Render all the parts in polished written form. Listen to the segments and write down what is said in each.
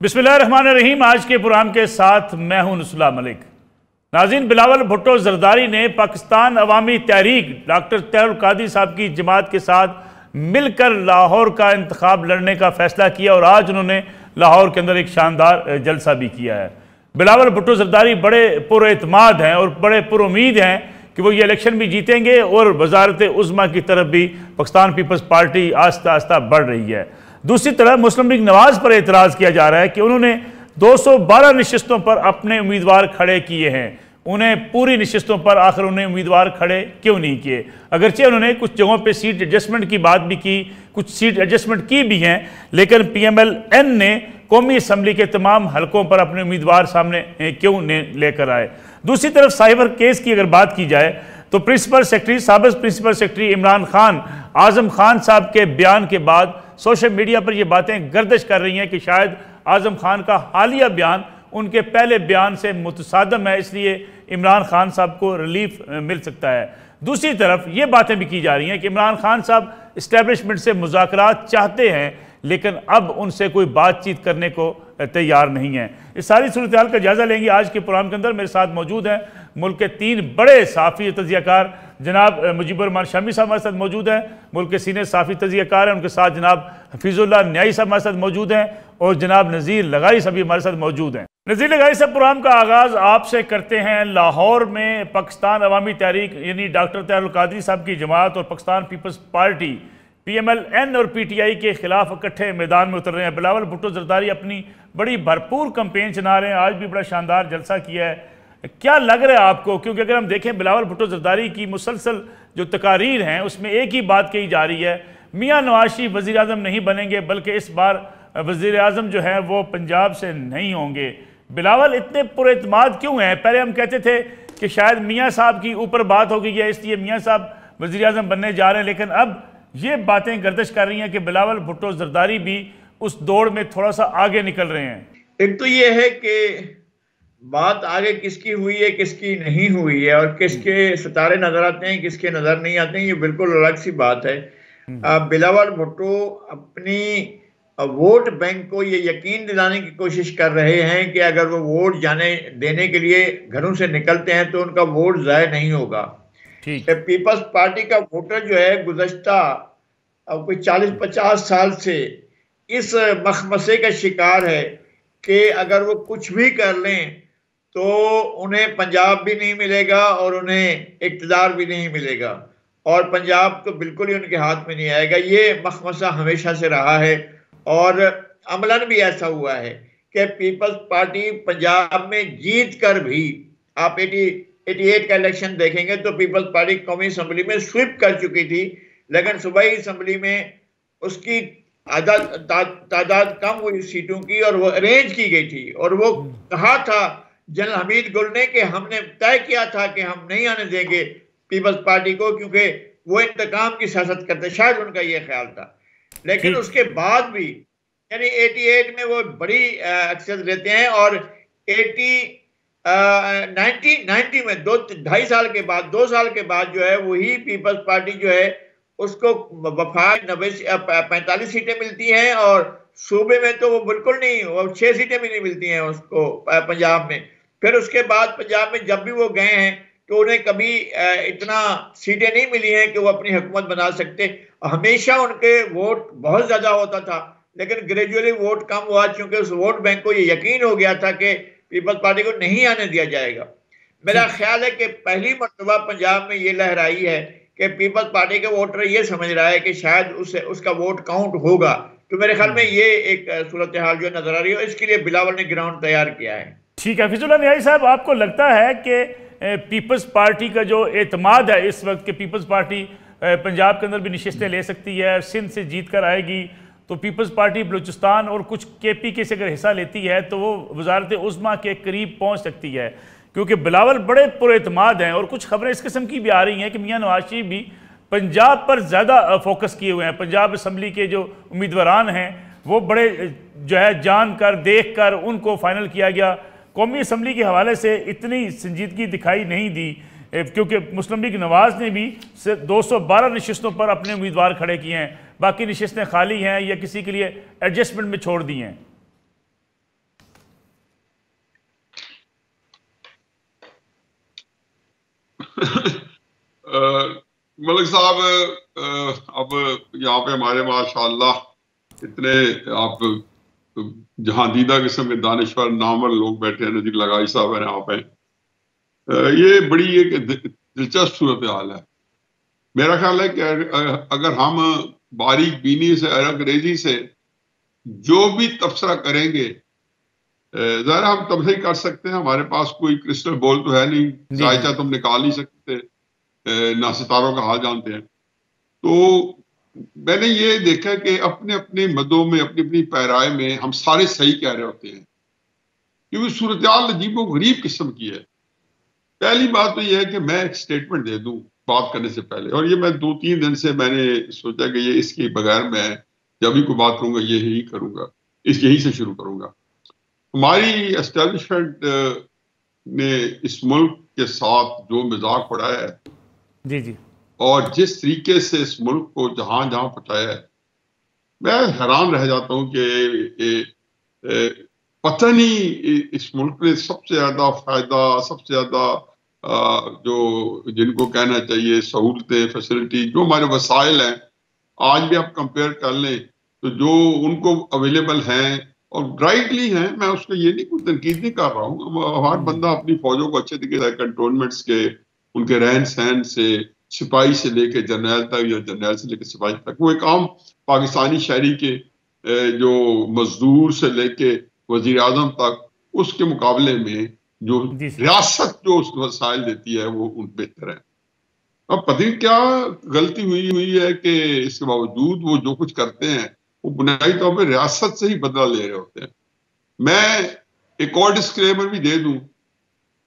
बिस्मिल्लाहिर्रहमानिर्रहीम। आज के प्रोग्राम के साथ मैं हूं नुसला मलिक। नाज़रीन, बिलावल भुट्टो ज़रदारी ने पाकिस्तान अवामी तहरीक डॉक्टर तहरुल कादरी साहब की जमात के साथ मिलकर लाहौर का इंतखाब लड़ने का फैसला किया और आज उन्होंने लाहौर के अंदर एक शानदार जलसा भी किया है। बिलावल भुट्टो ज़रदारी बड़े पुरएतमाद हैं और बड़े पुरुमीद हैं कि वो ये इलेक्शन भी जीतेंगे और वजारत उज़्मा की तरफ भी पाकिस्तान पीपल्स पार्टी आस्ता आस्ता बढ़ रही है। दूसरी तरफ मुस्लिम लीग नवाज पर एतराज़ किया जा रहा है कि उन्होंने 212 नशिस्तों पर अपने उम्मीदवार खड़े किए हैं। उन्हें पूरी नशिस्तों पर आखिर उन्हें उम्मीदवार खड़े क्यों नहीं किए? अगरचे उन्होंने कुछ जगहों पे सीट एडजस्टमेंट की बात भी की, कुछ सीट एडजस्टमेंट की भी हैं, लेकिन PMLN ने कौमी असम्बली के तमाम हलकों पर अपने उम्मीदवार सामने क्यों लेकर आए? दूसरी तरफ साइबर केस की अगर बात की जाए तो साबिक़ प्रिंसिपल सेक्रेटरी इमरान खान आज़म खान साहब के बयान के बाद सोशल मीडिया पर ये बातें गर्दिश कर रही हैं कि शायद आज़म खान का हालिया बयान उनके पहले बयान से मुतसादम है, इसलिए इमरान खान साहब को रिलीफ मिल सकता है। दूसरी तरफ ये बातें भी की जा रही हैं कि इमरान खान साहब इस्टेब्लिशमेंट से मुज़ाकरात चाहते हैं, लेकिन अब उनसे कोई बातचीत करने को तैयार नहीं है। इस सारी सूरत हाल का जायज़ा लेंगे आज के प्रोग्राम के अंदर। मेरे साथ मौजूद हैं मुल्क के 3 बड़े साफ़ी तजियाकार। जनाब मुजीबुर शामी साहब हमारे साथ मौजूद हैं, मुल्क के सीनियर साफ़ी तजियाकार हैं। उनके साथ जनाब हफीज़ुल्लाह न्याई साहब हमारे साथ मौजूद हैं और जनाब नज़ीर लगाई साहब भी हमारे साथ मौजूद हैं। नज़ीर लगाई साहब, प्रोग्राम का आगाज़ आपसे करते हैं। लाहौर में पाकिस्तान अवामी तहरीक यानी डॉक्टर तहरुल कादरी साहब की जमात और पाकिस्तान पीपल्स पार्टी PMLN और PTI के खिलाफ इकट्ठे मैदान में उतर रहे हैं। बिलावल भुट्टो ज़रदारी अपनी बड़ी भरपूर कंपेन चला रहे हैं, आज भी बड़ा शानदार जलसा किया है। क्या लग रहा है आपको? क्योंकि अगर हम देखें बिलावल भुट्टो ज़रदारी की मुसलसल जो तकारीर हैं उसमें एक ही बात कही जा रही है, मियाँ नवाज शरीफ वज़ीर आज़म नहीं बनेंगे, बल्कि इस बार वज़ीर आज़म जो है वो पंजाब से नहीं होंगे। बिलावल इतने पुरएतमाद क्यों हैं? पहले हम कहते थे कि शायद मियाँ साहब की ऊपर बात हो गई है, इसलिए मियाँ साहब वज़ीर आज़म बनने जा रहे हैं, लेकिन अब ये बातें गर्दिश कर रही हैं कि बिलावल भुट्टो ज़रदारी भी उस दौड़ में थोड़ा सा आगे निकल रहे हैं। एक तो ये है कि बात आगे किसकी हुई है, किसकी नहीं हुई है, और किसके सितारे नजर आते हैं, किसके नजर नहीं आते हैं, ये बिल्कुल अलग सी बात है। बिलावल भुट्टो अपनी वोट बैंक को ये यकीन दिलाने की कोशिश कर रहे हैं कि अगर वो वोट देने के लिए घरों से निकलते हैं तो उनका वोट ज़ाया नहीं होगा। पीपल्स पार्टी का वोटर जो है गुज़श्ता कोई 40-50 साल से इस मखमसे का शिकार है कि अगर वो कुछ भी कर लें तो उन्हें पंजाब भी नहीं मिलेगा और उन्हें इक़्तिदार भी नहीं मिलेगा, और पंजाब तो बिल्कुल ही उनके हाथ में नहीं आएगा। ये मखमसा हमेशा से रहा है और अमलन भी ऐसा हुआ है कि पीपल्स पार्टी पंजाब में जीत कर भी, आप 88 का इलेक्शन देखेंगे तो पीपल्स पार्टी कौमी असम्बली में स्वीप कर चुकी थी, लेकिन सूबाई असम्बली में उसकी तादाद कम हुई सीटों की और वो अरेंज की गई थी। और वो कहा था जनरल हमीद गुल ने कि हमने तय किया था कि हम नहीं आने देंगे पीपल्स पार्टी को, क्योंकि वो इंतकाम की सियासत करते, शायद उनका ये ख्याल था। लेकिन उसके बाद भी यानी 88 में वो बड़ी अक्सर लेते हैं और 1990 में 2-2.5 साल के बाद 2 साल के बाद जो है वही पीपल्स पार्टी जो है उसको वफाक 45 सीटें मिलती हैं, और सूबे में तो वो बिल्कुल नहीं, वो 6 सीटें भी नहीं मिलती हैं उसको पंजाब में। फिर उसके बाद पंजाब में जब भी वो गए हैं तो उन्हें कभी इतना सीटें नहीं मिली हैं कि वो अपनी हुकूमत बना सकते। हमेशा उनके वोट बहुत ज़्यादा होता था, लेकिन ग्रेजुअली वोट कम हुआ क्योंकि उस वोट बैंक को ये यकीन हो गया था कि पीपल्स पार्टी को नहीं आने दिया जाएगा। मेरा ख्याल है कि पहली मरतबा पंजाब में ये लहर आई है कि पीपल्स पार्टी के वोटर ये समझ रहा है कि शायद उसका वोट काउंट होगा। तो मेरे ख्याल में ये एक सूरत हाल जो नजर आ रही है, इसके लिए बिलावल ने ग्राउंड तैयार किया है। ठीक है हफीजुल्लाह न्याई साहब, आपको लगता है कि पीपल्स पार्टी का जो एतमाद है इस वक्त कि पीपल्स पार्टी पंजाब के अंदर भी नशिस्तें ले सकती है, सिंध से जीत कर आएगी, तो पीपल्स पार्टी बलूचिस्तान और कुछ KP से अगर हिस्सा लेती है तो वो वजारत उज़्मा के करीब पहुँच सकती है? क्योंकि बिलावल बड़े पुरएतमाद हैं और कुछ खबरें इस किस्म की भी आ रही हैं कि मियाँ नवाज शरीफ भी पंजाब पर ज़्यादा फोकस किए हुए हैं। पंजाब असम्बली के जो उम्मीदवारान हैं वो बड़े जो है जान कर देख कर उनको फाइनल किया गया। कौमी असम्बली के हवाले से इतनी संजीदगी दिखाई नहीं दी, क्योंकि मुस्लिम लीग नवाज ने भी 212 नशिस्तों पर अपने उम्मीदवार खड़े किए हैं, बाकी नशिस्तें खाली हैं या किसी के लिए एडजस्टमेंट में छोड़ दी हैं। मलिक साहब, अब यहाँ पे हमारे माशाल्लाह इतने आप जहांदीदा किस्म के दानिश्वर नामवर लोग बैठे हैं। नजीर लगाई साहब है यहाँ पे। ये बड़ी एक दिलचस्प सूरत हाल है। मेरा ख्याल है कि अगर हम बारीक बीनी से, अंग्रेजी से जो भी तबसरा करेंगे, ज़रा हम तब से ही कर सकते हैं। हमारे पास कोई क्रिस्टल बॉल तो है नहीं, चाहे तुम निकाल नहीं सकते, ना सितारों का हाल जानते हैं। तो मैंने ये देखा कि अपने अपने मदों में, अपनी अपनी पैराए में हम सारे सही कह रहे होते हैं, क्योंकि सूरत हाल अजीबो गरीब किस्म की है। पहली बात तो यह है कि मैं एक स्टेटमेंट दे दूं बात करने से पहले, और ये मैं 2-3 दिन से मैंने सोचा कि ये इसके बगैर मैं जब भी कोई बात करूंगा यही करूंगा, यही से शुरू करूंगा। हमारी एस्टेब्लिशमेंट ने इस मुल्क के साथ जो मजाक उड़ाया है जी जी, और जिस तरीके से इस मुल्क को जहां जहां पहुंचाया है, मैं हैरान रह जाता हूं कि पता नहीं इस मुल्क ने सबसे ज्यादा फायदा, सबसे ज्यादा जो जिनको कहना चाहिए सहूलतें, फैसिलिटी, जो हमारे वसाइल हैं, आज भी आप कंपेयर कर लें तो जो उनको अवेलेबल हैं और राइटली हैं, मैं उसको ये नहीं कोई तनकीद नहीं कर रहा हूँ। हर बंदा अपनी फौजों को अच्छे तरीके से, कंटोनमेंट्स के, उनके रहन सहन से, सिपाही से लेके जर्नैल तक या जर्नैल से लेके सिपाही तक, वो एक आम पाकिस्तानी शहरी के जो मजदूर से लेके वजीर आजम तक, उसके मुकाबले में जो रियासत जो उस वसाइल देती है वो उन बेहतर है। अब पता नहीं क्या गलती हुई है कि इसके बावजूद वो जो कुछ करते हैं वो बुनियादी तौर पर रियासत से ही बदला ले रहे होते हैं। मैं एक और डिस्क्लेमर भी दे दूं,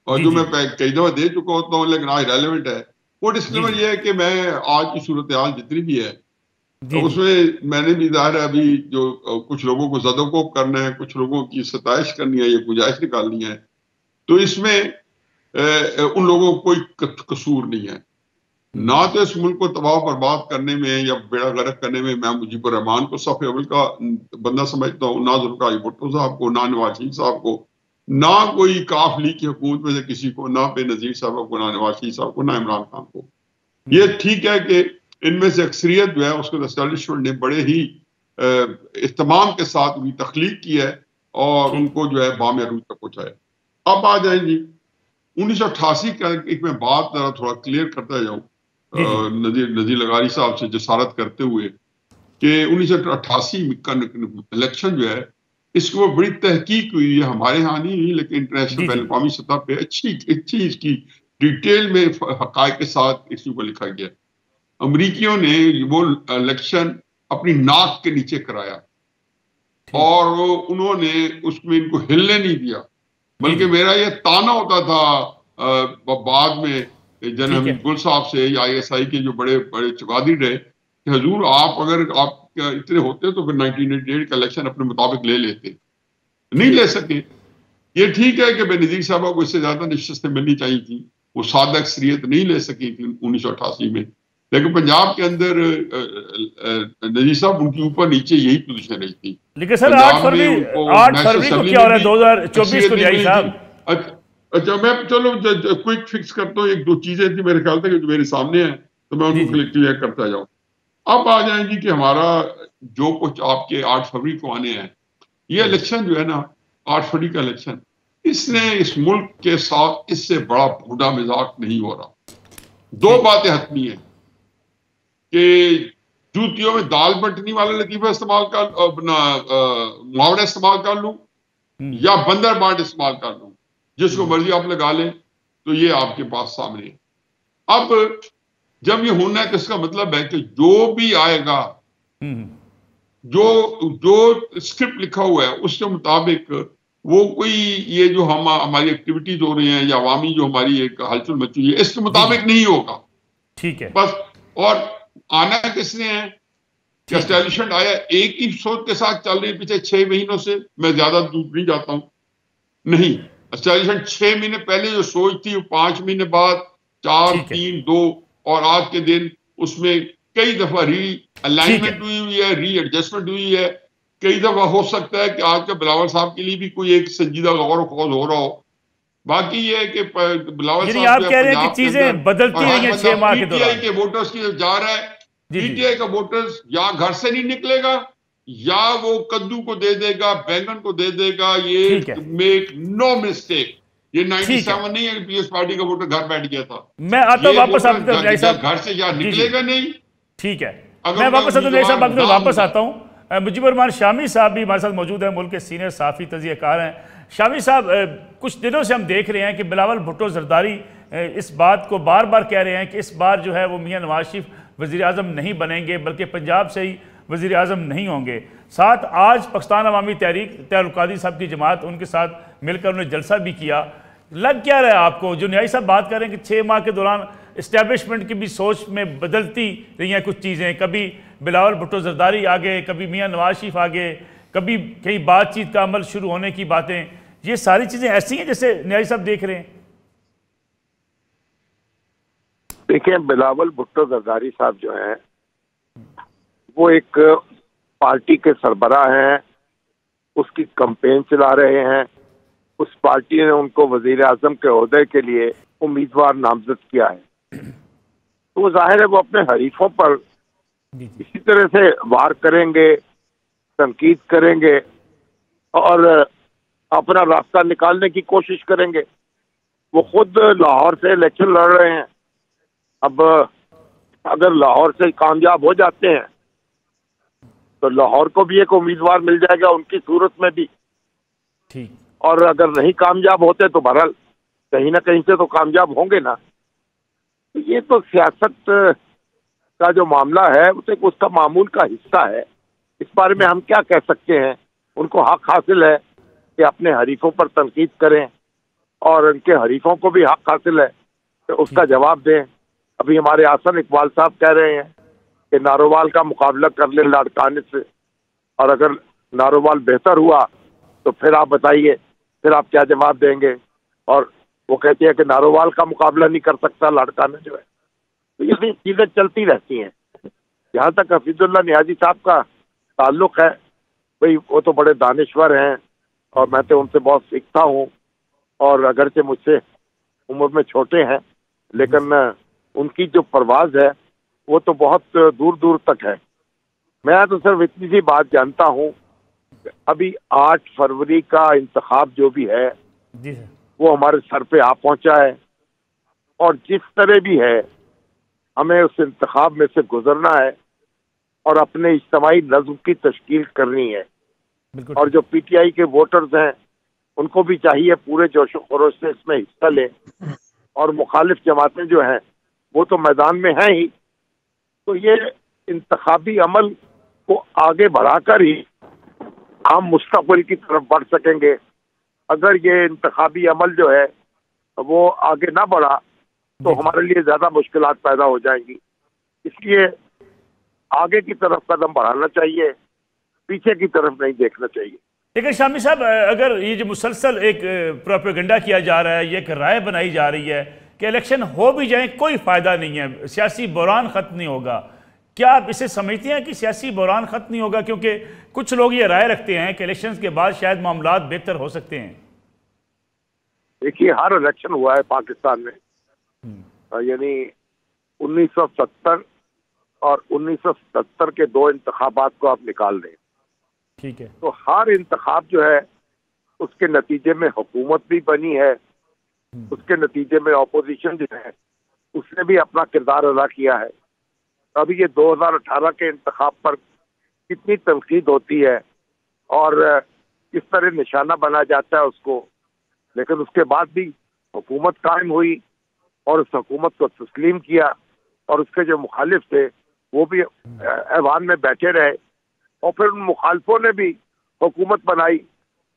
और जो मैं कई दफा दे चुका होता हूँ लेकिन आज रेलेवेंट है। वो डिस्क्लेमर ये है कि मैं आज की सूरत हाल जितनी भी है तो उसमें मैंने भी ज़ाहिर है अभी जो कुछ लोगों को ज़दोकोब करना है, कुछ लोगों की सताइश करनी है या गुजाइश निकालनी है, तो इसमें उन लोगों को कोई कसूर नहीं है। ना तो इस मुल्क को तबाह बर्बाद करने में या बेड़ा गर्क करने में मैं मुजीबुर रहमान को सफ़े अव्वल का बंदा समझता हूँ, ना जुल्फ़िकार भुट्टो साहब को, ना नवाज शरीफ साहब को, ना कोई काफ लीग की हुकूमत में से किसी को, ना बेनज़ीर साहब को, ना नवाज शरीफ साहब को, ना इमरान खान को। ये ठीक है कि इनमें से अक्सरियत जो है उसको एस्टेब्लिशमेंट ने बड़े ही इत्मीनान के साथ उनकी तख्लीक की है और उनको जो है बाम अरूज तक पहुंचाया। अब आ जाएंगी 1988 का एक मैं बात जरा थोड़ा क्लियर करता जाऊं, नजीर लगारी साहब से जसारत करते हुए कि 1988 का इलेक्शन जो है इसके ऊपर बड़ी तहकीक हुई है, हमारे यहाँ नहीं हुई लेकिन इंटरनेशनल बैन अवी सतह पे अच्छी इसकी डिटेल में हकायक के साथ इसके ऊपर लिखा गया। अमरीकियों ने वो इलेक्शन अपनी नाक के नीचे कराया और उन्होंने उसमें इनको हिलने नहीं दिया, बल्कि मेरा ये ताना होता था बाद में जनरल हमीद गुल साहब से या ISI के जो बड़े बड़े चुकादी रहे कि हजूर आप अगर आप इतने होते तो फिर 1988 का इलेक्शन अपने मुताबिक ले लेते, नहीं ले सके। ये ठीक है कि बेनज़ीर साहबा को इससे ज्यादा नशिस्तें मिलनी चाहिए थी, वो सादा अक्सरियत नहीं ले सकी थी 1988 में, लेकिन पंजाब के अंदर नजीर साहब उनकी ऊपर नीचे यही पोजीशन रही थी। लेकिन सर 8 फरवरी को क्या हो रहा है 2024 को जाई साहब? अच्छा मैं चलो क्विक फिक्स करता हूँ, एक दो चीजें थी मेरे ख्याल से जो मेरे सामने है तो मैं उनको क्लियर करता जाऊँ। अब आ जाएंगी कि हमारा जो कुछ आपके 8 फरवरी को आने हैं, ये इलेक्शन जो है ना 8 फरवरी का इलेक्शन, इसने इस मुल्क के साथ इससे बड़ा भूडा मजाक नहीं हो रहा। दो बातें हतमी है कि जूतियों में दाल बंटने वाला लतीफा इस्तेमाल कर, मुहावरा इस्तेमाल कर लूं या बंदर बाट इस्तेमाल कर लूं, जिसको मर्जी आप लगा लें, तो ये आपके पास सामने है। अब जब ये होना है तो इसका मतलब है कि जो भी आएगा, जो स्क्रिप्ट लिखा हुआ है उसके मुताबिक वो कोई ये जो हम हमारी एक्टिविटीज हो रही हैं या अवामी जो हमारी एक हलचल मची हुई है इसके मुताबिक नहीं होगा। ठीक है बस। और आना किसने है कि एस्टैब्लिशमेंट आया एक ही सोच के साथ चल रही है पिछले 6 महीनों से, मैं ज्यादा दूर नहीं जाता हूं, नहीं एस्टैब्लिशमेंट 6 महीने पहले जो सोच थी वो 5 महीने बाद 4, 3, 2 और आज के दिन उसमें कई दफा री अलाइनमेंट हुई है, री एडजस्टमेंट हुई है। कई दफा हो सकता है कि आज के बिलावल साहब के लिए भी कोई एक संजीदा गौर व खौज हो रहा हो बाकी ये है कि बिलावल यानी साहब आप कह रहे हैं कि चीजें बदलती रही हैं 6 माह के दौरान। पीटीआई के वोटर्स की जा रहा है, पीटीआई का वोटर्स या घर से नहीं निकलेगा या वो कद्दू को दे देगा, बैंगन को दे देगा। ये मेक नो मिस्टेक, ये 97 नहीं है कि पीएस पार्टी का वोटर घर बैठ गया था। मैं आता हूं वापस आपकी तरफ, घर से या निकलेगा नहीं। ठीक है, मैं वापस वापस आता हूं। मुजीबुर रहमान शामी साहब भी हमारे साथ मौजूद है, मुल्क के सीनियर साफी तजियाकार हैं। शामी साहब, कुछ दिनों से हम देख रहे हैं कि बिलावल भुट्टो जरदारी इस बात को बार बार कह रहे हैं कि इस बार जो है वो मियां नवाज शरीफ वज़ीर आज़म नहीं बनेंगे, बल्कि पंजाब से ही वज़ीर आज़म नहीं होंगे। साथ आज पाकिस्तान अवामी तहरीक तैयब कादी साहब की जमात उनके साथ मिलकर उन्होंने जलसा भी किया। लग क्या रहा है आपको, जो न्याई साहब बात कर रहे हैं कि 6 माह के दौरान इस्टेब्लिशमेंट की भी सोच में बदलती रही हैं कुछ चीज़ें, कभी बिलावल भुट्टो जरदारी आगे, कभी मियां नवाज शरीफ आगे, कभी कहीं बातचीत का अमल शुरू होने की बातें, ये सारी चीज़ें ऐसी हैं जैसे न्याई साहब देख रहे हैं? देखिए, बिलावल भुट्टो जरदारी साहब जो हैं वो एक पार्टी के सरबराह हैं, उसकी कैंपेन चला रहे हैं। उस पार्टी ने उनको वजीर आजम के ओहदे के लिए उम्मीदवार नामजद किया है, तो वो जाहिर है वो अपने हरीफों पर इसी तरह से वार करेंगे, तनकीद करेंगे और अपना रास्ता निकालने की कोशिश करेंगे। वो खुद लाहौर से इलेक्शन लड़ रहे हैं। अब अगर लाहौर से कामयाब हो जाते हैं तो लाहौर को भी एक उम्मीदवार मिल जाएगा उनकी सूरत में भी, ठीक। और अगर नहीं कामयाब होते तो बहरहाल कहीं ना कहीं से तो कामयाब होंगे ना। तो ये तो सियासत का जो मामला है वो उसका मामूल का हिस्सा है। इस बारे में हम क्या कह सकते हैं? उनको हक हासिल है कि अपने हरीफों पर तनकीद करें और उनके हरीफों को भी हक हासिल है कि उसका जवाब दें। अभी हमारे आसन इकबाल साहब कह रहे हैं कि नारोवाल का मुकाबला कर ले लाड़काने से, और अगर नारोवाल बेहतर हुआ तो फिर आप बताइए, फिर आप क्या जवाब देंगे? और वो कहते हैं कि नारोवाल का मुकाबला नहीं कर सकता लाड़काने जो है। तो ये चीज़ें चलती रहती हैं। जहाँ तक हफीजुल्लाह नियाज़ी साहब का ताल्लुक है, भाई वो तो बड़े दानिश्वर हैं और मैं तो उनसे बहुत सीखता हूँ, और अगरचे मुझसे उम्र में छोटे हैं लेकिन उनकी जो परवाज़ है वो तो बहुत दूर दूर तक है। मैं तो सिर्फ इतनी सी बात जानता हूँ, अभी 8 फरवरी का इंतखाब जो भी है वो हमारे सर पे आ पहुँचा है, और जिस तरह भी है हमें उस इंतखाब में से गुजरना है और अपने इज्तिमाई नज़्म की तश्कील करनी है। और जो पीटीआई के वोटर्स हैं उनको भी चाहिए पूरे जोशो खरोश से इसमें हिस्सा लें, और मुखालिफ जमातें जो हैं वो तो मैदान में हैं ही। तो ये इंतखाबी अमल को आगे बढ़ाकर ही हम मुस्तक़बिल की तरफ बढ़ सकेंगे। अगर ये इंतखाबी अमल जो है वो आगे ना बढ़ा तो हमारे लिए ज़्यादा मुश्किलात पैदा हो जाएंगी। इसलिए आगे की तरफ कदम बढ़ाना चाहिए, पीछे की तरफ नहीं देखना चाहिए। लेकिन शामी साहब, अगर ये जो मुसलसल एक प्रोपेगेंडा किया जा रहा है, ये एक राय बनाई जा रही है कि इलेक्शन हो भी जाए कोई फ़ायदा नहीं है, सियासी बहरान ख़त्म नहीं होगा, क्या आप इसे समझते हैं कि सियासी बहरान ख़त्म नहीं होगा? क्योंकि कुछ लोग ये राय रखते हैं कि इलेक्शन के बाद शायद मामलात बेहतर हो सकते हैं। देखिए, हर इलेक्शन हुआ है पाकिस्तान में, यानी 1970 और 1977 के 2 इंतखाबात को आप निकाल दें, ठीक है, तो हर इंतखाब जो है उसके नतीजे में हुकूमत भी बनी है, उसके नतीजे में अपोजिशन जो है उसने भी अपना किरदार अदा किया है। अभी ये 2018 के इंतखाब पर कितनी तनकीद होती है और किस तरह निशाना बना जाता है उसको, लेकिन उसके बाद भी हुकूमत कायम हुई और उस हुकूमत को तस्लीम किया, और उसके जो मुखालिफ थे वो भी ऐवान में बैठे रहे, और फिर उन मुखालफों ने भी हुकूमत बनाई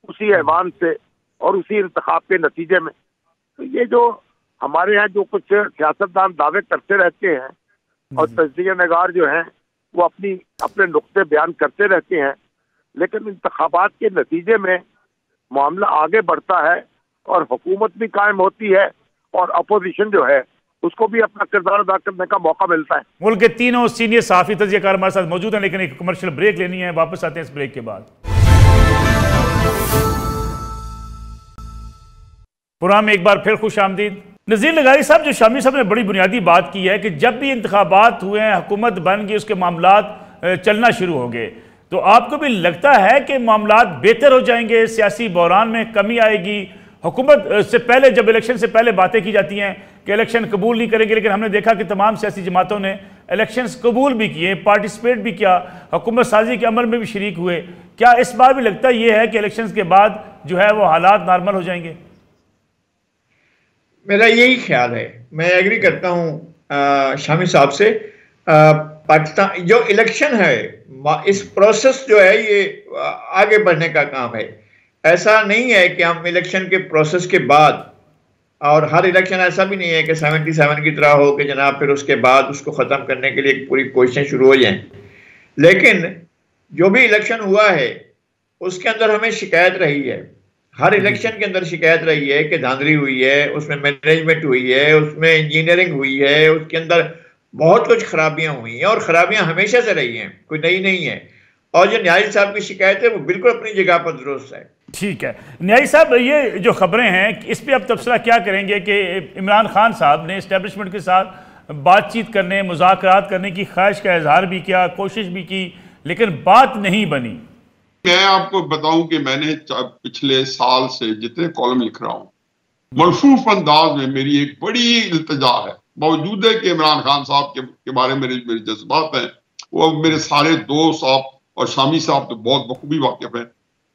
उसी ऐवान से और उसी इंतखाब के नतीजे में। तो ये जो हमारे यहाँ जो कुछ सियासतदान दावे करते रहते हैं और तजज़िया नगार जो हैं वो अपने नुक्ते बयान करते रहते हैं, लेकिन इंतखाबात के नतीजे में मामला आगे बढ़ता है और हुकूमत भी कायम होती है और अपोजिशन जो है उसको भी अपना किरदार अदा करने का मौका मिलता है। मुल्क के तीनों सीनियर सहाफ़ी तजज़ियाकार हमारे साथ मौजूद हैं, लेकिन एक कमर्शियल ब्रेक लेनी है, वापस आते हैं इस ब्रेक के बाद। प्रोग्राम में एक बार फिर खुश आमदीद। नज़ीर लगारी साहब, जो शामी साहब ने बड़ी बुनियादी बात की है कि जब भी इंतखाबात हुए हैं, हुकूमत बन गई, उसके मामलात चलना शुरू हो गए, तो आपको भी लगता है कि मामलात बेहतर हो जाएंगे, सियासी बहरान में कमी आएगी? हुकूमत से पहले, जब इलेक्शन से पहले बातें की जाती हैं कि इलेक्शन कबूल नहीं करेंगे, लेकिन हमने देखा कि तमाम सियासी जमातों ने इलेक्शंस कबूल भी किए, पार्टिसिपेट भी किया, हुकूमत साजी के अमल में भी शरीक हुए। क्या इस बार भी लगता यह है कि इलेक्शंस के बाद जो है वो हालात नॉर्मल हो जाएंगे? मेरा यही ख्याल है, मैं एग्री करता हूँ शामी साहब से। पाकिस्तान जो इलेक्शन है, इस प्रोसेस जो है ये आगे बढ़ने का काम है। ऐसा नहीं है कि हम इलेक्शन के प्रोसेस के बाद, और हर इलेक्शन ऐसा भी नहीं है कि 77 की तरह हो कि जनाब फिर उसके बाद उसको ख़त्म करने के लिए पूरी कोशिशें शुरू हो जाएं। लेकिन जो भी इलेक्शन हुआ है उसके अंदर हमें शिकायत रही है, हर इलेक्शन के अंदर शिकायत रही है कि धांधली हुई है, उसमें मैनेजमेंट हुई है, उसमें इंजीनियरिंग हुई है, उसके अंदर बहुत कुछ खराबियां हुई हैं, और खराबियां हमेशा से रही हैं, कोई नई नहीं है। और जो न्यायी साहब की शिकायत है वो बिल्कुल अपनी जगह पर दुरुस्त है। ठीक है न्यायी साहब, ये जो खबरें हैं इस पे अब तबसरा क्या करेंगे कि इमरान खान साहब ने इस्टेब्लिशमेंट के साथ बातचीत करने, मुज़ाकरात करने की ख्वाहिश का इजहार भी किया, कोशिश भी की, लेकिन बात नहीं बनी। मैं आपको बताऊं कि मैंने पिछले साल से जितने कॉलम लिख रहा हूं, मलफूफ अंदाज में मेरी एक बड़ी इल्तिजा है, बावजूद है कि इमरान खान साहब के बारे में मेरे जज्बात हैं, वो मेरे सारे दोस्त साहब और शामी साहब तो बहुत बखूबी वाकिफ हैं।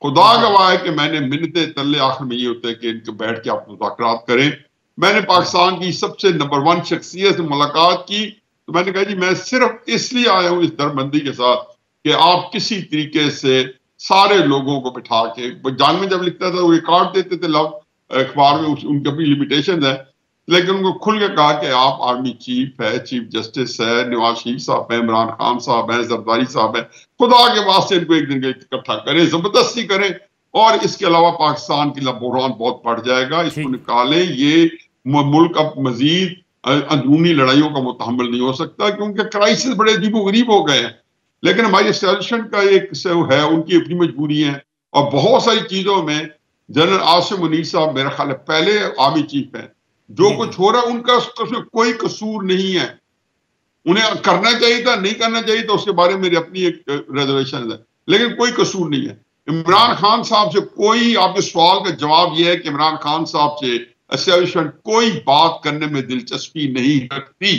खुदा गवाह है कि मैंने मिन्नते तल्ले आखिर में ये होते हैं कि इनके बैठ के आप मुज़ाकरात करें। मैंने पाकिस्तान की सबसे नंबर 1 शख्सियत से मुलाकात की, तो मैंने कहा जी मैं सिर्फ इसलिए आया हूँ इस दरबंदी के साथ कि आप किसी तरीके से सारे लोगों को बिठा के, जान में जब लिखता था वो रिकॉर्ड देते थे लव अखबार में, उनकी अपनी लिमिटेशन है, लेकिन उनको खुल के कहा कि आप आर्मी चीफ है, चीफ जस्टिस है, नवाज शरीफ साहब है, इमरान खान साहब है, जरदारी साहब है, खुदा के वास्ते इनको एक दिन के इकट्ठा करें, जबरदस्ती करें, और इसके अलावा पाकिस्तान की बहरान बहुत बढ़ जाएगा, इसको निकालें। ये मुल्क अब मजीद अंदरूनी लड़ाइयों का मुतहम्मिल नहीं हो सकता, क्योंकि क्राइसिस बड़े अजीबो गरीब हो गए हैं। लेकिन हमारी एस्टेब्लिशमेंट का एक है, उनकी अपनी मजबूरी है, और बहुत सारी चीजों में जनरल आसिम मुनीर साहब मेरा ख्याल है पहले आर्मी चीफ है, जो कुछ हो रहा है उनका कोई कसूर नहीं है, उन्हें करना चाहिए था, नहीं करना चाहिए था, उसके बारे में मेरी अपनी एक रिजर्वेशन है, लेकिन कोई कसूर नहीं है। इमरान खान साहब से कोई, आपके सवाल का जवाब यह है कि इमरान खान साहब से एस्टेब्लिशमेंट कोई बात करने में दिलचस्पी नहीं रखती।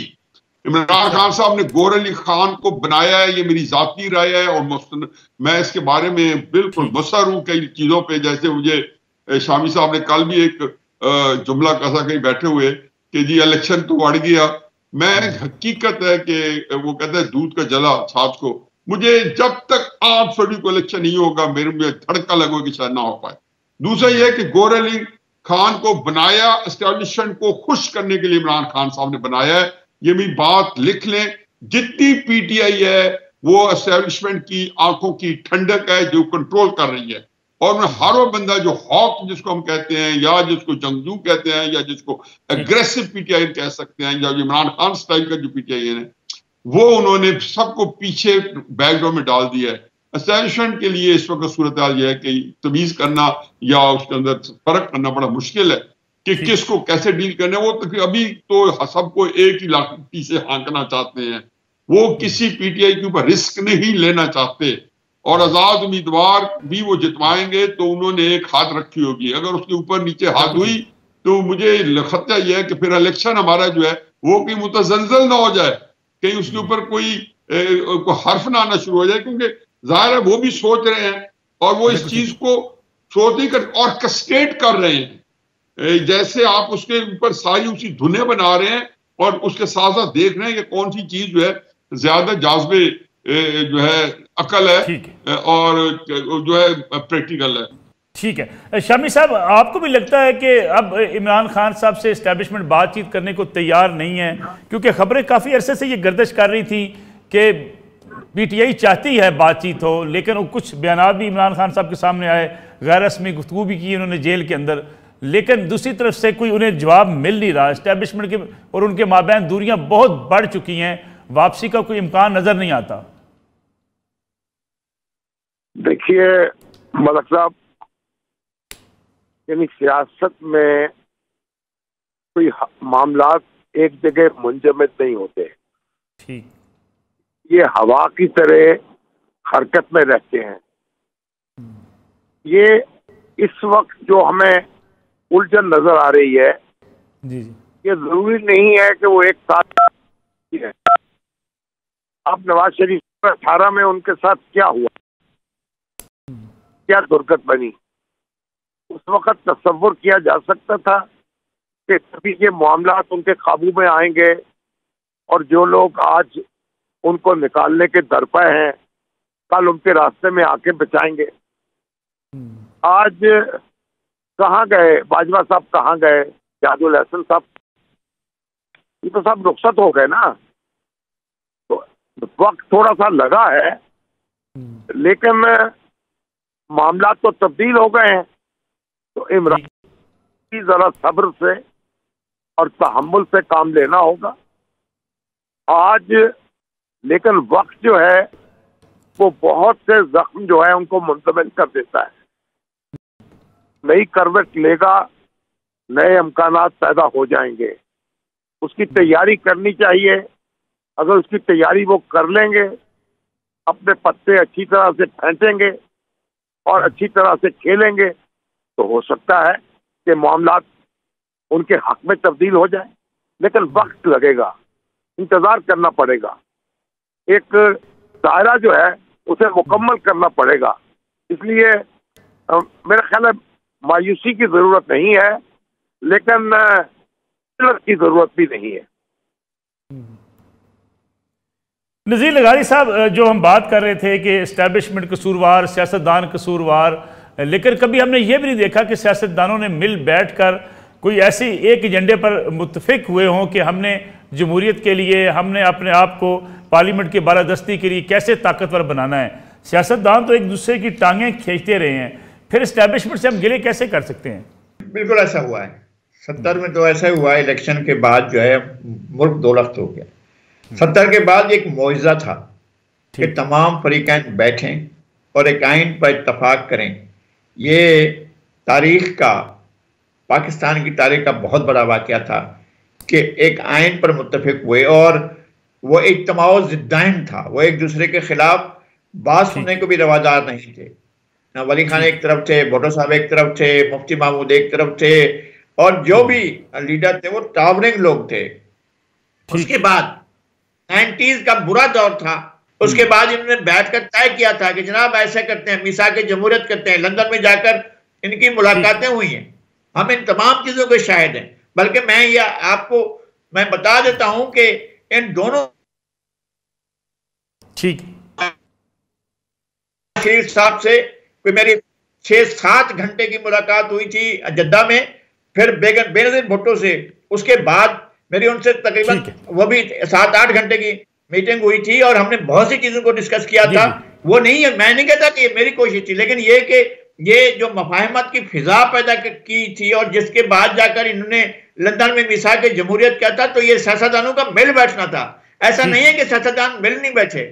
इमरान खान साहब ने गौर अली खान को बनाया है, ये मेरी जाती राय है, और मैं इसके बारे में बिल्कुल मुसर हूं कई चीजों पे। जैसे मुझे शामी साहब ने कल भी एक जुमला कहा कहीं बैठे हुए कि जी इलेक्शन तो बढ़ गया। मैं, हकीकत है कि वो कहते हैं दूध का जला छाछ को, मुझे जब तक 8 फरवरी को इलेक्शन नहीं होगा मेरे में धड़का लगो कि शायद ना हो पाए। दूसरा यह कि गौर अली खान को बनाया, एस्टेब्लिशमेंट को खुश करने के लिए इमरान खान साहब ने बनाया है, ये भी बात लिख लें। जितनी पीटीआई है वो एस्टेब्लिशमेंट की आंखों की ठंडक है जो कंट्रोल कर रही है, और मैं हर वो बंदा जो हॉक जिसको हम कहते हैं, या जिसको जंगजू कहते हैं, या जिसको एग्रेसिव पीटीआई कह सकते हैं, या इमरान खान स्टाइल का जो पीटीआई है, वो उन्होंने सबको पीछे बैकग्राउंड में डाल दिया है। एस्टेब्लिशमेंट के लिए इस वक्त सूरत हाल यह है कि तमीज करना या उसके अंदर फर्क करना बड़ा मुश्किल है कि किसको कैसे डील करना है। वो तो अभी तो सबको एक ही लाठी से हाँकना चाहते हैं, वो किसी पीटीआई के ऊपर रिस्क नहीं लेना चाहते, और आजाद उम्मीदवार भी वो जितवाएंगे तो उन्होंने एक हाथ रखी होगी, अगर उसके ऊपर नीचे हाथ हुई तो मुझे खतरा यह है कि फिर इलेक्शन हमारा जो है वो कहीं मुतजलजल ना हो जाए, कहीं उसके ऊपर कोई हर्फ ना आना शुरू हो जाए, क्योंकि जाहिर है वो भी सोच रहे हैं और वो इस चीज को सोच नहीं कर और कस्टेट कर रहे हैं, जैसे आप उसके ऊपर सारी उसी धुनें बना रहे हैं और उसके साथ साथ देख रहे हैं कि कौन सी चीज जो है ज्यादा जाज़बे जो है अकल है और जो है प्रैक्टिकल है। ठीक है शामी साहब, आपको भी लगता है कि अब इमरान खान साहब से एस्टेब्लिशमेंट बातचीत करने को तैयार नहीं है? क्योंकि खबरें काफ़ी अरसे से ये गर्दिश कर रही थी कि पीटीआई चाहती है बातचीत हो, लेकिन कुछ बयान भी इमरान खान साहब के सामने आए, गैर रस्मी गुफ्तगू भी की उन्होंने जेल के अंदर, लेकिन दूसरी तरफ से कोई उन्हें जवाब मिल नहीं रहा। एस्टेब्लिशमेंट के और उनके माबैन दूरियां बहुत बढ़ चुकी हैं, वापसी का कोई इम्कान नजर नहीं आता। देखिए मलक साहब, यानी सियासत में कोई मामला एक जगह मुंजमद नहीं होते, ठीक, ये हवा की तरह हरकत में रहते हैं। ये इस वक्त जो हमें उलझन नजर आ रही है, जी जी, ये जरूरी नहीं है कि वो एक साथ है। अब नवाज शरीफ 18 में उनके साथ क्या हुआ, क्या दुर्गत बनी, उस वक्त तस्वुर किया जा सकता था कि सभी के मामला उनके काबू में आएंगे और जो लोग आज उनको निकालने के दरपे हैं कल उनके रास्ते में आके बचाएंगे। आज कहाँ गए बाजवा साहब, कहाँ गए जादुल हसन साहब, ये तो सब रुखसत हो गए ना। तो वक्त थोड़ा सा लगा है, लेकिन मामला तो तब्दील हो गए हैं। तो इमरान की जरा सब्र से और तहम्मुल से काम लेना होगा आज। लेकिन वक्त जो है वो बहुत से जख्म जो है उनको मुंतमिल कर देता है। नई करवट लेगा, नए इम्कानात पैदा हो जाएंगे, उसकी तैयारी करनी चाहिए। अगर उसकी तैयारी वो कर लेंगे, अपने पत्ते अच्छी तरह से फेंटेंगे और अच्छी तरह से खेलेंगे, तो हो सकता है कि मामला उनके हक में तब्दील हो जाए। लेकिन वक्त लगेगा, इंतजार करना पड़ेगा, एक दायरा जो है उसे मुकम्मल करना पड़ेगा। इसलिए मेरा ख्याल है मायूसी की जरूरत नहीं है, लेकिन की जरूरत भी नहीं है। नज़ीर लगारी साहब, जो हम बात कर रहे थे कि इस्टेब्लिशमेंट कसूरवार, सियासतदान कसूरवार, लेकिन कभी हमने ये भी नहीं देखा कि सियासतदानों ने मिल बैठकर कोई ऐसी एक एजेंडे पर मुत्तफिक हुए हों कि हमने जमहूरियत के लिए, हमने अपने आप को पार्लियामेंट की बालादस्ती के लिए कैसे ताकतवर बनाना है। सियासतदान तो एक दूसरे की टांगें खींचते रहे हैं, फिर इस्टेब्लिशमेंट से हम गिले कैसे कर सकते हैं? बिल्कुल ऐसा हुआ है। 70 में तो ऐसा हुआ, इलेक्शन के बाद जो है मुल्क दो लख्त हो गया। 70 के बाद एक मुआवजा था कि तमाम फरीकैन बैठें और एक आइन पर इत्तफाक करें। ये तारीख का, पाकिस्तान की तारीख का बहुत बड़ा वाक़या था कि एक आइन पर मुत्तफिक हुए और वो इज्तिमाउ ज़िद्दैन था। वो एक दूसरे के खिलाफ बात सुनने को भी रवादार नहीं थे। वली खान एक तरफ थे, भुट्टो साहब एक तरफ थे, मुफ्ती महमूद एक तरफ थे, और जो भी लीडर थे वो टावरिंग लोग थे। उसके बाद 90s का बुरा दौर था। उसके बाद इन्होंने बैठकर तय किया था कि जनाब ऐसे करते हैं, मिसाक जमहूरियत करते हैं। लंदन में जाकर इनकी मुलाकातें हुई हैं, हम इन तमाम चीजों के शाहिद हैं। बल्कि मैं ये आपको मैं बता देता हूं कि इन दोनों शरीफ साहब से कोई मेरी 6-7 घंटे की मुलाकात हुई थी जद्दा में, फिर बेनजीर भुट्टो से उसके बाद मेरी उनसे तकरीबन वो भी 7-8 घंटे की मीटिंग हुई थी और हमने बहुत सी चीजों को डिस्कस किया था। वो नहीं है, मैं नहीं कहता कि मेरी कोशिश थी, लेकिन ये कि ये जो मफाहमत की फिजा पैदा की थी और जिसके बाद जाकर इन्होंने लंदन में मिसाक जमहूरियत किया था, तो ये सियासतदानों का मिल बैठना था। ऐसा नहीं है कि सियासतदान मिल नहीं बैठे।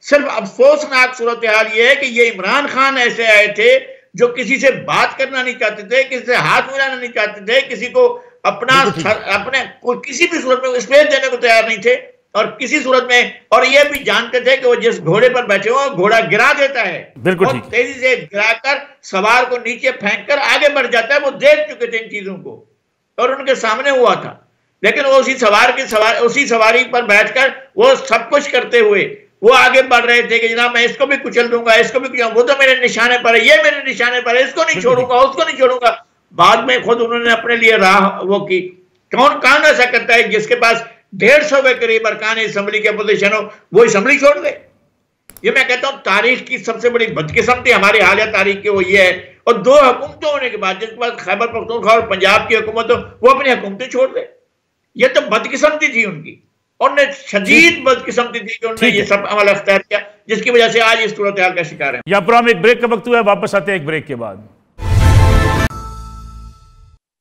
सिर्फ अफसोसनाक सूरत हाल ये है कि ये इमरान खान ऐसे आए थे जो किसी से बात करना नहीं चाहते थे, किसी से हाथ मिलाना नहीं चाहते थे, किसी को अपने किसी भी सूरत में स्पेस देने को तैयार नहीं थे और किसी सूरत में, और ये भी जानते थे कि वो जिस घोड़े पर बैठे हो घोड़ा गिरा देता है, बिल्कुल तेजी से गिराकर सवार को नीचे फेंककर आगे बढ़ जाता है। वो देख चुके थे इन चीजों को और उनके सामने हुआ था, लेकिन वो उसी सवारी पर बैठकर वो सब कुछ करते हुए वो आगे बढ़ रहे थे कि जनाब मैं इसको भी कुचल दूंगा, इसको भी कुचल, वो तो मेरे निशाने पर है, ये मेरे निशाने पर है, इसको नहीं छोड़ूंगा, उसको नहीं छोड़ूंगा। बाद में खुद उन्होंने अपने लिए राह वो की। कौन ऐसा करता है जिसके पास 150 के करीब अरकान असम्बली के अपोजिशन हो, वो असम्बली छोड़ दे? ये मैं कहता हूं तारीख की सबसे बड़ी बदकिस्मती हमारे हालिया तारीख की वो ये है। और 2 हुकूमतों होने के बाद जिसके पास खैबर पख्तूनख्वा और पंजाब की हुकूमत हो, वो अपनी हुकूमतें छोड़ दे। ये तो बदकिस्मती थी उनकी, उन्होंने शदीद बदकिस्मती थी कि उन्होंने ये सब अमल अख्तियार किया, जिसकी वजह से आज इस सूरत हाल का शिकार है। यहाँ पर हम एक ब्रेक का वक्त हुआ है, वापस आते हैं एक ब्रेक के बाद।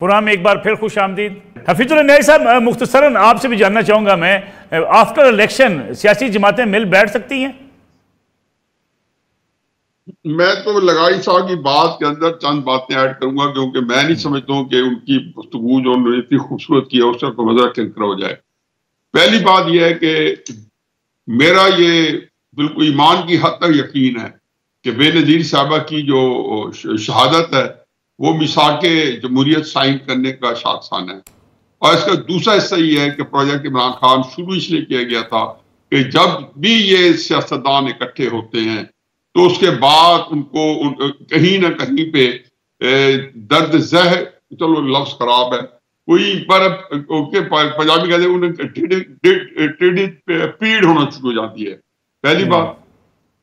प्रोग्राम में एक बार फिर खुश आमदीद। हफीजुल नई साहब, मुख्तसरन आपसे भी जानना चाहूंगा मैं, आफ्टर इलेक्शन सियासी जमातें मिल बैठ सकती हैं? मैं तो लगाई साहब की बात के अंदर चंद बातें ऐड करूंगा, क्योंकि मैं नहीं समझता हूँ कि उनकी गुफ्तगू जो उन्होंने इतनी खूबसूरत की है उसका कोई मजा किरकिरा हो जाए। पहली बात यह है कि मेरा ये बिल्कुल ईमान की हद तक यकीन है कि बेनज़ीर साहबा की जो शहादत है वो मिसाक जमहूरियत साइन करने का शादसान है। और इसका दूसरा हिस्सा ये है कि प्रोजेक्ट इमरान खान शुरू इसलिए किया गया था कि जब भी ये सियासतदान इकट्ठे होते हैं तो उसके बाद उनको कहीं ना कहीं पे दर्द जह, चलो लफ्ज खराब है, कोई पर पंजाबी कहते हैं उन्हें पीड़ होना शुरू हो जाती है, पहली बात।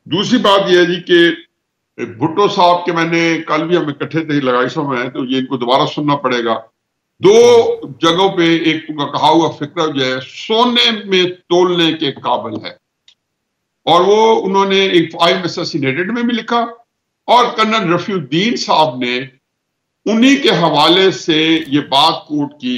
दूसरी बात यह है जी कि भुट्टो साहब के मैंने कल भी हम इकट्ठे थे लगाई साहब में, तो ये इनको दोबारा सुनना पड़ेगा। दो जगहों पे एक उनका कहा हुआ फिक्र जो है सोने में तोलने के काबिल है, और वो उन्होंने एक फाइल असैसिनेटेड में भी लिखा, और कर्नल रफीउद्दीन साहब ने उन्हीं के हवाले से ये बात कोट की।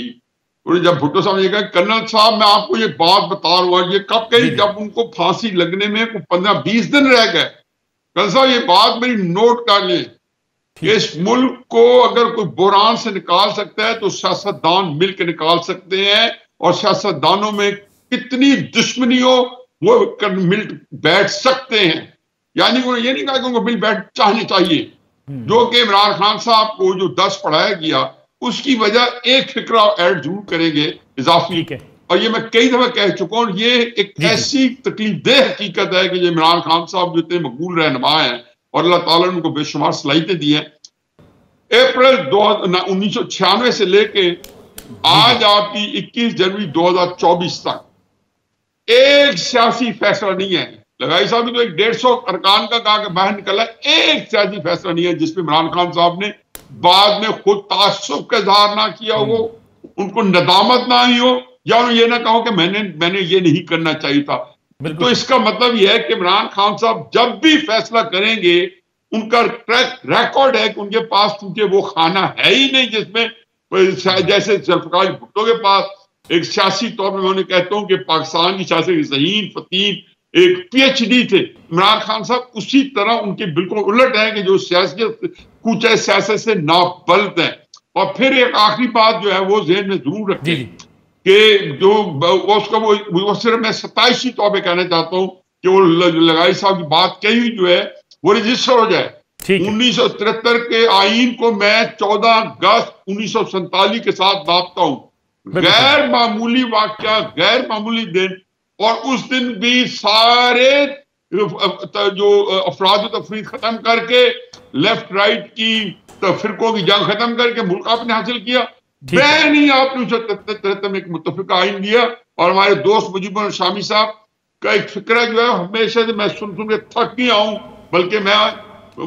उन्होंने जब भुट्टो साहब ने कहा कर्नल साहब मैं आपको ये बात बता रहा हूँ, ये कब कही जब उनको फांसी लगने में 15-20 दिन रह गए, कर्नल साहब ये बात मेरी नोट कर लें, इस मुल्क को अगर कोई बुरान से निकाल सकता है तो सियासतदान मिलकर निकाल सकते हैं, और सियासतदानों में कितनी दुश्मनी हो वो मिल बैठ सकते हैं। यानी उन्होंने ये नहीं कहा कि उनको मिल बैठ चाहनी चाहिए, जो कि इमरान खान साहब को जो 10 पढ़ाया गया उसकी वजह एक फिक्रा ऐड जरूर करेंगे इजाफी, और ये मैं कई दफा कह चुका हूं, ये एक ऐसी तकलीफदेह हकीकत है कि जो इमरान खान साहब जो इतने मकबूल रहनुमा हैं और अल्लाह ताला ने उनको बेशुमार सलाहियतें दी हैं, अप्रैल 1996 से लेके आज आपकी 21 जनवरी 2024 तक एक सियासी फैसला नहीं है। लगाई साहब ने तो एक 150 अरकान का कहा कि बाहर निकला, एक सियासी फैसला नहीं है जिसमें इमरान खान साहब ने बाद में खुद तासुब का इजहार ना किया हो, उनको नदामत ना हुई हो, या उन्होंने ये ना कहो कि मैंने ये नहीं करना चाहिए था। तो इसका मतलब यह है कि इमरान खान साहब जब भी फैसला करेंगे उनका ट्रैक रिकॉर्ड है कि उनके पास, क्योंकि वो खाना है ही नहीं जिसमें जैसे जुल्फ़िकार भुट्टो के पास एक सियासी तौर पर मैं उन्हें कहता हूं कि पाकिस्तान की सियासत के ज़हीन फतीन एक PhD थे, इमरान खान साहब उसी तरह उनके बिल्कुल उलट है कि जो कुछ सियासत से नाबल्द है। और फिर एक आखिरी बात जो है वो ज़हन में जरूर रखें कि जो वो सिर्फ मैं 27 तौर पर कहना चाहता हूँ कि वो लगाई साहब की बात कही हुई जो है वो रजिस्टर हो जाए। 1973 के आईन को मैं 14 अगस्त 1947 के साथ नापता हूं, गैर मामूली वाकया, गैर मामूली दिन, और उस दिन भी सारे जो अफराद तफरीद खत्म करके लेफ्ट राइट की फिरकों की जंग खत्म करके मुल्क आपने हासिल किया। मैं नहीं, आपने 1973 में एक मुत्तफिक आइन दिया, और हमारे दोस्त मुजीबुर शामी साहब का एक फिक्र जो है हमेशा से मैं सुन के थक नहीं आऊं, बल्कि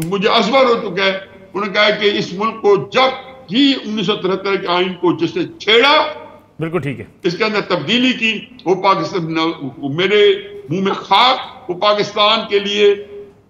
मुझे अजबर हो चुका है। उन्होंने कहा कि इस मुल्क को जब ही 1973 के आइन को जिसने छेड़ा, बिल्कुल ठीक है, इसके अंदर तब्दीली की, वो पाकिस्तान, मेरे मुंह में खाक, वो पाकिस्तान के लिए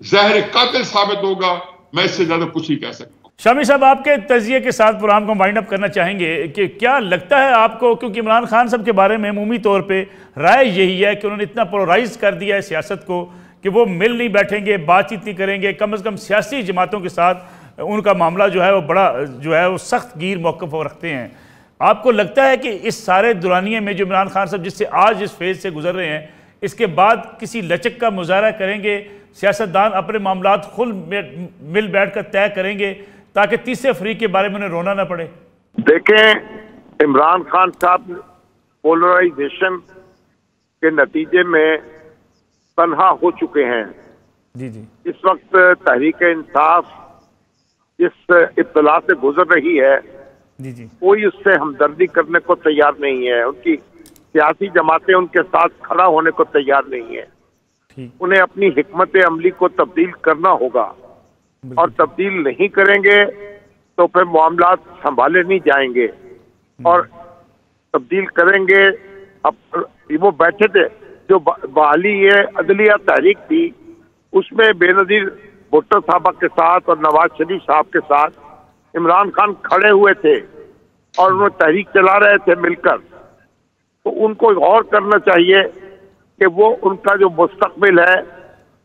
जहर कातिल साबित होगा। मैं इससे ज्यादा कुछ नहीं कह सकता। शामी साहब, आपके तजिए के साथ प्रोग्राम को वाइंड अप करना चाहेंगे कि क्या लगता है आपको, क्योंकि इमरान खान साहब के बारे में अमूमी तौर पे राय यही है कि उन्होंने इतना पोलराइज कर दिया है सियासत को कि वो मिल नहीं बैठेंगे, बातचीत नहीं करेंगे, कम से कम सियासी जमातों के साथ उनका मामला जो है वो बड़ा जो है वो सख्त गिर मौक़िफ़ रखते हैं। आपको लगता है कि इस सारे दुरानिये में जो इमरान खान साहब जिससे आज इस फेज़ से गुजर रहे हैं, इसके बाद किसी लचक का मुजाहरा करेंगे, सियासतदान अपने मामलात खुद मिल बैठ कर तय करेंगे ताकि तीसरे फरीक के बारे में उन्हें रोना ना पड़े? देखें, इमरान खान साहब पोलराइजेशन के नतीजे में तन्हा हो चुके हैं। जी जी, इस वक्त तहरीक इंसाफ जिस इब्तला से गुजर रही है, जी जी, कोई उससे हमदर्दी करने को तैयार नहीं है। उनकी सियासी जमातें उनके साथ खड़ा होने को तैयार नहीं है। उन्हें अपनी हिकमत अमली को तब्दील करना होगा, और तब्दील नहीं करेंगे तो फिर मामला संभाले नहीं जाएंगे। और तब्दील करेंगे, अब वो बैठे थे जो बहाली ये अदलिया तहरीक थी, उसमें बेनज़ीर भुट्टो साहब के साथ और नवाज शरीफ साहब के साथ इमरान खान खड़े हुए थे और उन्होंने तहरीक चला रहे थे मिलकर। तो उनको गौर करना चाहिए कि वो उनका जो मुस्तकबिल है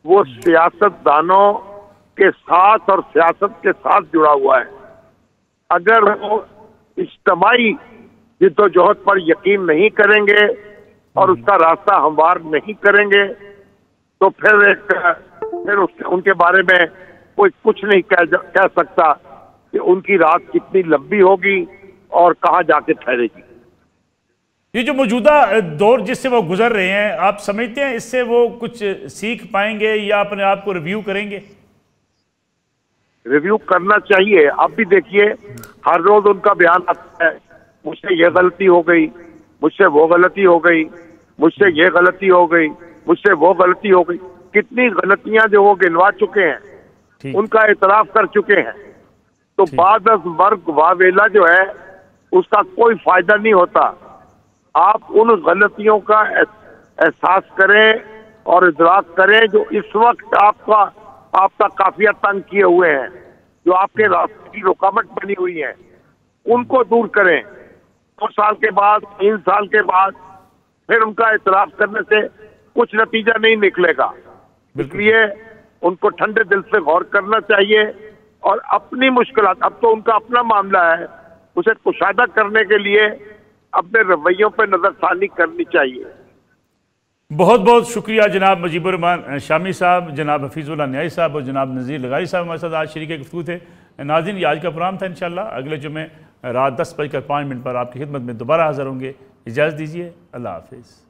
वो सियासतदानों के साथ और सियासत के साथ जुड़ा हुआ है। अगर वो इज्तिमाई जिद्दोजहद पर यकीन नहीं करेंगे और उसका रास्ता हमवार नहीं करेंगे तो फिर उनके बारे में कोई कुछ नहीं कह सकता कि उनकी रात कितनी लंबी होगी और कहां जाके ठहरेगी। ये जो मौजूदा दौर जिससे वो गुजर रहे हैं, आप समझते हैं इससे वो कुछ सीख पाएंगे या अपने आप को रिव्यू करेंगे? रिव्यू करना चाहिए। आप भी देखिए, हर रोज उनका बयान आता है, मुझसे ये गलती हो गई, मुझसे वो गलती हो गई, मुझसे ये गलती हो गई, मुझसे वो गलती हो गई। कितनी गलतियां जो वो गिनवा चुके हैं, उनका एतराफ कर चुके हैं। तो बाद वर्ग वावेला जो है उसका कोई फायदा नहीं होता। आप उन गलतियों का एहसास करें और इदराक करें जो इस वक्त आपका काफिया तंग किए हुए हैं, जो आपके रास्ते की रुकावट बनी हुई है, उनको दूर करें। 2 साल के बाद, 3 साल के बाद फिर उनका इतराफ करने से कुछ नतीजा नहीं निकलेगा। इसलिए उनको ठंडे दिल से गौर करना चाहिए और अपनी मुश्किलात, अब तो उनका अपना मामला है, उसे कुशादा करने के लिए अपने रवैयों पर नजरसानी करनी चाहिए। बहुत बहुत शुक्रिया जनाब मुजीबुर रहमान शामी साहब, जनाब हफीजुल्लाह न्याई साहब और जनाब नज़ीर लगारी साहब हमारे साथ आज शरीक गुफ्तगू थे। नाज़रीन, ये आज का प्रोग्राम था। इंशाअल्लाह अगले जुमे रात 10:05 पर आपकी खिदमत में दोबारा हाज़िर होंगे। इजाज़त दीजिए। अल्लाह हाफिज़।